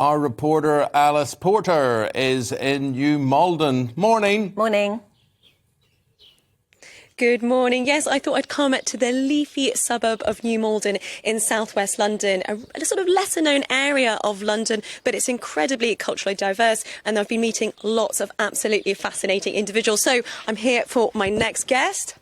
Our reporter Alice Porter is in New Malden. Morning. Morning. Good morning. Yes, I thought I'd come to the leafy suburb of New Malden in southwest London, a sort of lesser-known area of London, but it's incredibly culturally diverse, and I've been meeting lots of absolutely fascinating individuals. So I'm here for my next guest.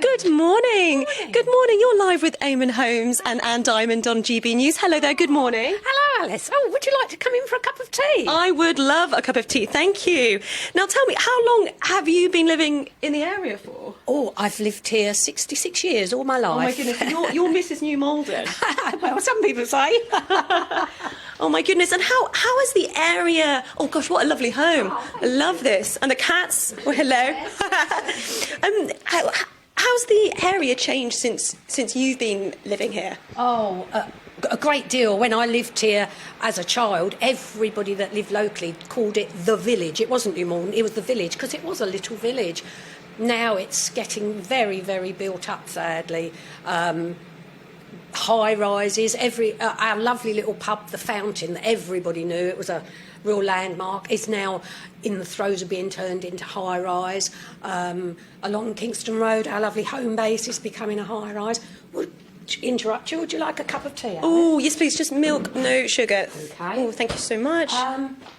Good morning. Good morning. You're live with Eamon Holmes and Anne Diamond on GBNews. Hello there. Good morning. Hello, Alice. Oh, would you like to come in for a cup of tea? I would love a cup of tea. Thank you. Now, tell me, how long have you been living in the area for? Oh, I've lived here 66 years, all my life. Oh, my goodness. You're Mrs. New Malden. Well, some people say. Oh, my goodness. And how is the area? Oh, gosh, what a lovely home. I love this. And the cats. Oh, hello. How's the area changed since you've been living here? Oh, a great deal. When I lived here as a child, everybody that lived locally called it the village. It wasn't New Malden, it was the village, because it was a little village. Now it's getting very, very built up, sadly. High rises, our lovely little pub, the Fountain, that everybody knew, it was a real landmark, is now in the throes of being turned into high rise. Along Kingston Road, our lovely home base is becoming a high rise. Would interrupt you? Would you like a cup of tea? Oh, yes, please. Just milk, no sugar. Okay. Oh, thank you so much.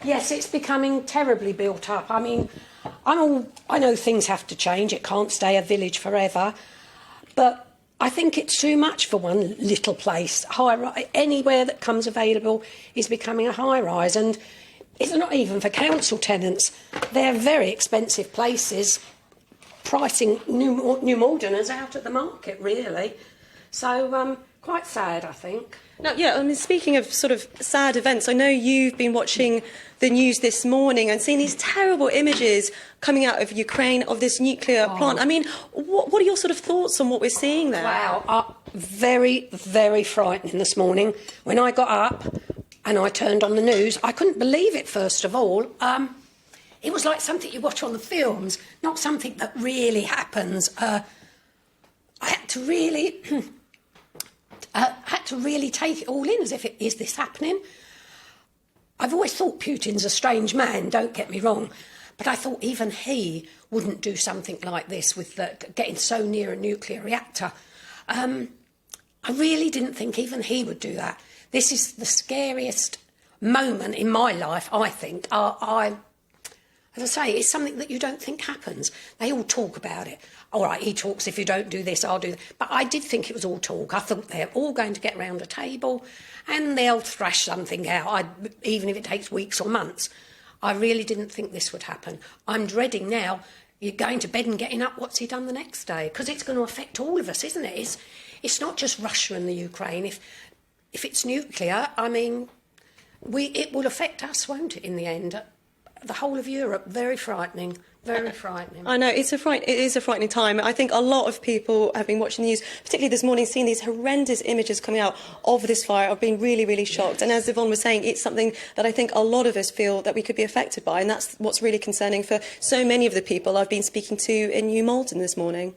Yes, it's becoming terribly built up. I mean, I know things have to change. It can't stay a village forever, but I think it's too much for one little place. Anywhere that comes available is becoming a high rise, and it's not even for council tenants. They're very expensive places, pricing New Maldeners out at the market, really. So, quite sad, I think. Now, yeah, I mean, speaking of sort of sad events, I know you've been watching the news this morning and seeing these terrible images coming out of Ukraine of this nuclear plant. I mean, what are your sort of thoughts on what we're seeing there? Wow, very, very frightening this morning. When I got up and I turned on the news, I couldn't believe it, first of all. It was like something you watch on the films, not something that really happens. I had to really... had to really take it all in as if is this happening? I've always thought Putin's a strange man, don't get me wrong, but I thought even he wouldn't do something like this with getting so near a nuclear reactor. I really didn't think even he would do that. This is the scariest moment in my life, I think. As I say, it's something that you don't think happens. They all talk about it. All right, he talks, if you don't do this, I'll do that. But I did think it was all talk. I thought they're all going to get round a table and they'll thrash something out, even if it takes weeks or months. I really didn't think this would happen. I'm dreading now, you're going to bed and getting up, what's he done the next day? Because it's going to affect all of us, isn't it? It's not just Russia and the Ukraine. If it's nuclear, I mean, it will affect us, won't it, in the end? The whole of Europe, very frightening, very frightening. I know, it is a frightening time. I think a lot of people have been watching the news, particularly this morning, seeing these horrendous images coming out of this fire. I've been really, really shocked. And as Yvonne was saying, it's something that I think a lot of us feel that we could be affected by. And that's what's really concerning for so many of the people I've been speaking to in New Malden this morning.